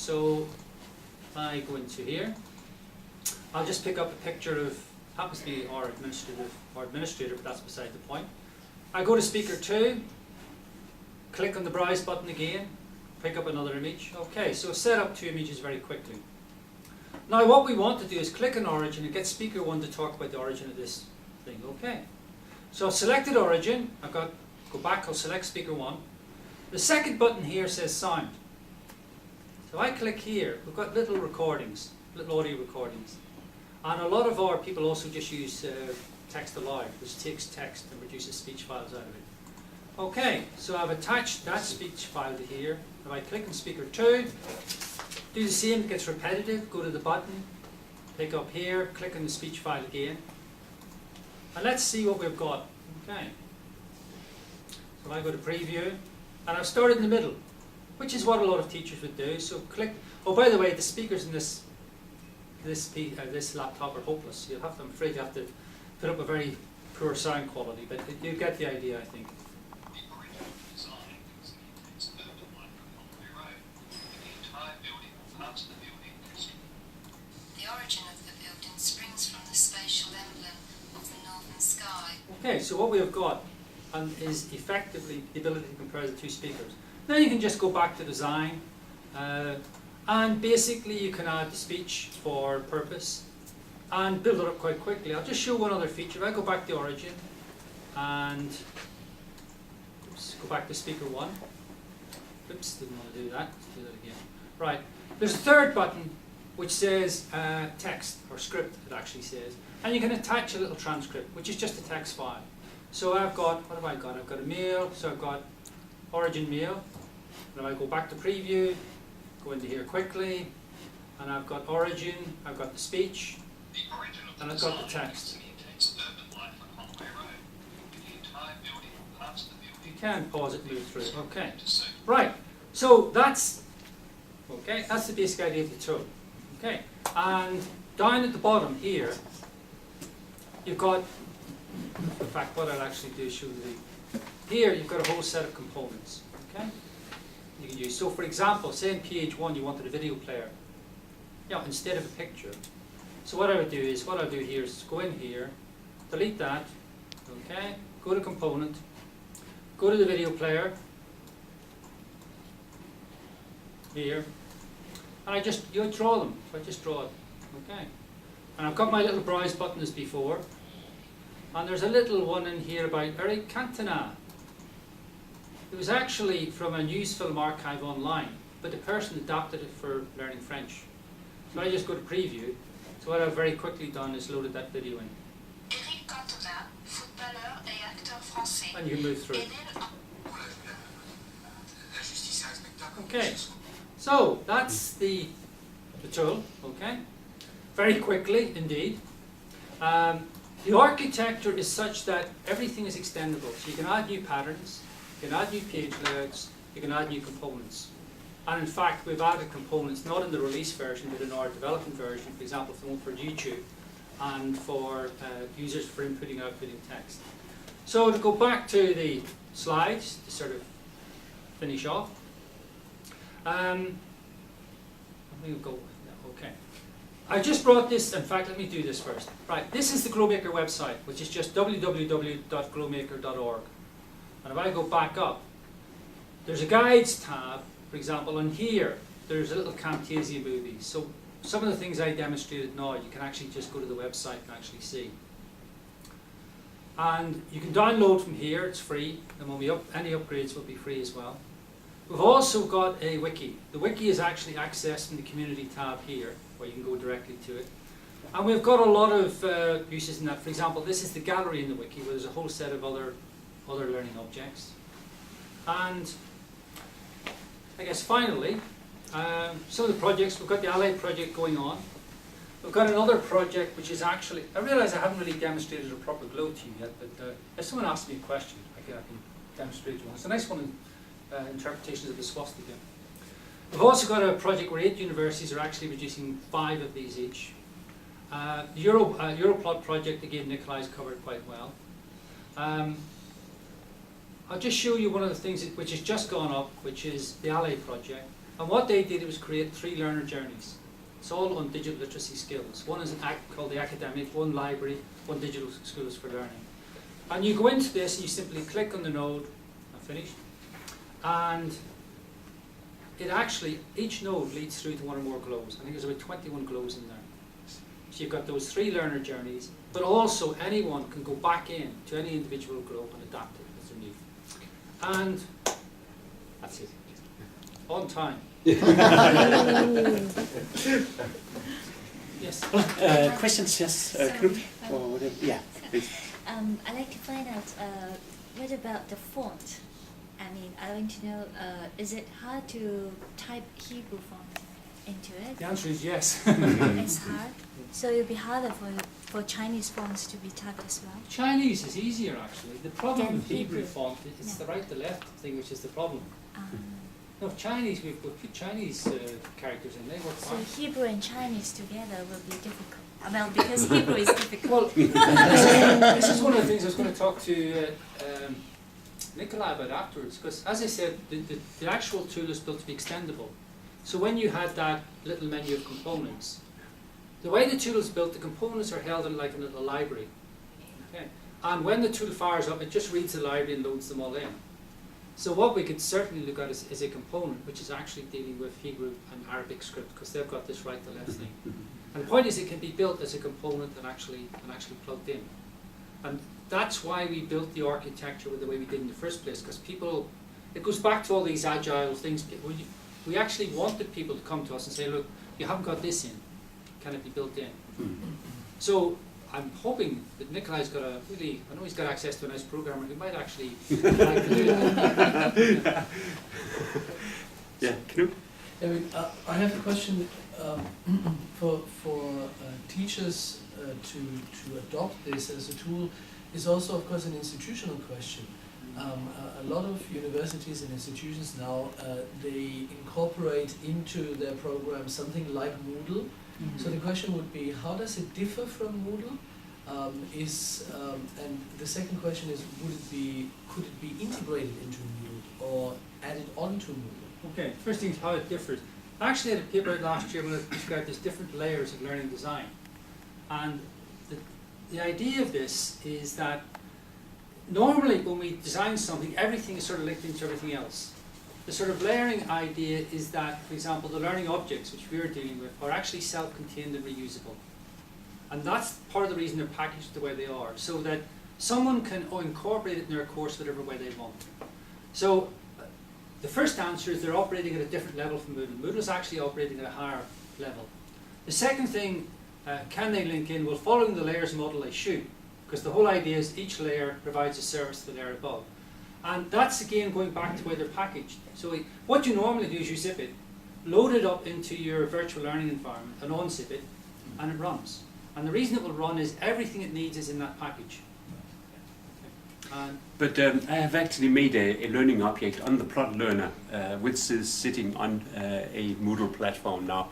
so I go into here. I'll just pick up a picture of, happens to be our administrator, but that's beside the point. I go to speaker 2, click on the browse button again, pick up another image. Okay, so set up 2 images very quickly. Now what we want to do is click on origin and get speaker 1 to talk about the origin of this thing. Okay, so I've selected origin, go back, I'll select speaker 1. The second button here says sound. So I click here, we've got little recordings, little audio recordings. And a lot of our people also just use text aloud, which takes text and produces speech files out of it. Okay, so I've attached that speech file to here. If I click on speaker 2, do the same, it gets repetitive, go to the button, pick up here, click on the speech file again. And let's see what we've got. Okay. So I go to preview, and I've started in the middle, which is what a lot of teachers would do. So click, oh by the way, the speakers in this laptop are hopeless. I'm afraid you have to put up a very poor sound quality, but you get the idea, I think. The origin of the building springs from the spatial emblem of the northern sky. Okay, so what we have got is effectively the ability to compare the 2 speakers. Now you can just go back to design, and basically you can add the speech for purpose and build it up quite quickly. I'll just show one other feature. If I go back to origin and go back to speaker 1. Oops, didn't want to do that. Let's do that again. Right, there's a third button which says text, or script it actually says, and you can attach a little transcript, which is just a text file. So I've got, what have I got? I've got a mail, so I've got origin mail, and if I go back to preview, go into here quickly, and I've got origin, I've got the speech, and I've got the text. You can pause it and move through. Okay. Right. So that's the basic idea of the tool. Okay. And down at the bottom here, you've got, in fact, what I'll actually do is show you here you've got a whole set of components. Okay. You can use. So for example, say in page 1 you wanted a video player. Yeah, instead of a picture. So what I would do is, what I'll do here is go in here, delete that, okay, go to component, go to the video player, here, and you draw them, so I just draw it, okay. And I've got my little browse button as before, and there's a little one in here about Eric Cantona. It was actually from a news film archive online, but the person adapted it for learning French. So I just go to preview. So what I've very quickly done is loaded that video in. Eric Cantona, footballeur et acteur français. And you can move through. Okay, so that's the tool, okay? Very quickly indeed. The architecture is such that everything is extendable. So you can add new patterns, you can add new page layouts, you can add new components. And in fact, we've added components, not in the release version, but in our development version, for example, for one for YouTube, and for users for inputting, outputting text. So to go back to the slides, to sort of finish off, we'll go, okay. I just brought this, in fact, let me do this first. Right, this is the GrowMaker website, which is just www.growmaker.org. And if I go back up, there's a guides tab. For example, on here, there's a little Camtasia movie. So some of the things I demonstrated now, you can actually just go to the website and actually see. And you can download from here, it's free. And when any upgrades will be free as well. We've also got a wiki. The wiki is actually accessed in the community tab here, where you can go directly to it. And we've got a lot of uses in that. For example, this is the gallery in the wiki, where there's a whole set of other learning objects. And I guess finally, some of the projects, we've got the Ally project going on. We've got another project which is actually, I realise I haven't really demonstrated a proper glow to you yet, but if someone asks me a question, I can demonstrate one. It's a nice one, interpretations of the swastika. We've also got a project where 8 universities are actually producing 5 of these each. The Europlot project, again, Nikolai's covered quite well. I'll just show you one of the things which has just gone up, which is the Ally project. And what they did was create 3 learner journeys. It's all on digital literacy skills. One is called the academic, one library, one digital schools for learning. And you go into this and you simply click on the node, and finish, and it actually, each node leads through to one or more glows. I think there's about 21 glows in there. So you've got those 3 learner journeys, but also anyone can go back in to any individual glow and adapt it as they need. And that's it. On time. Yes. Questions, yes, group or whatever. Yeah, please. I'd like to find out what about the font? I mean, I want to know, is it hard to type Hebrew font into it? The answer is yes. It's hard? So it'll be harder for Chinese fonts to be typed as well? Chinese is easier actually. The problem Than with Hebrew Hebrew. font is Yeah. the right to left thing which is the problem. Um, No, Chinese, we've put Chinese characters in, they work so fine. Hebrew and Chinese together will be difficult. Well, because Hebrew is difficult. Well, this is one of the things I was going to talk to Nikolai about afterwards, because as I said, the actual tool is built to be extendable. So when you had that little menu of components, the way the tool is built, the components are held in like a little library. Okay? And when the tool fires up, it just reads the library and loads them all in. So what we could certainly look at is a component which is actually dealing with Hebrew and Arabic script, because they've got this right to left thing. And the point is it can be built as a component and actually plugged in. And that's why we built the architecture the way we did in the first place, because people, it goes back to all these agile things. We actually wanted people to come to us and say, look, you haven't got this in, can it be built in? So I'm hoping that Nikolai's got a really, I know he's got access to a nice programmer who might actually like to do that. Yeah, Knut? I mean, I have a question for teachers to adopt this as a tool is also, of course, an institutional question. A lot of universities and institutions now, they incorporate into their program something like Moodle. So the question would be, how does it differ from Moodle? And the second question is, could it be integrated into Moodle or added onto Moodle? Okay, first thing is how it differs. I actually had a paper out last year where I described these different layers of learning design. And the idea of this is that normally when we design something, everything is sort of linked into everything else. The sort of layering idea is that, for example, the learning objects which we are dealing with are actually self-contained and reusable. And that's part of the reason they're packaged the way they are, so that someone can incorporate it in their course whatever way they want. So the first answer is they're operating at a different level from Moodle. Moodle is actually operating at a higher level. The second thing, can they link in? Well, following the layers model, they should, because the whole idea is each layer provides a service to the layer above. And that's again going back to where they're packaged. So what you normally do is you zip it, load it up into your virtual learning environment, and unzip it, and it runs. And the reason it will run is everything it needs is in that package. But I have actually made a learning object on the plot learner, which is sitting on a Moodle platform now.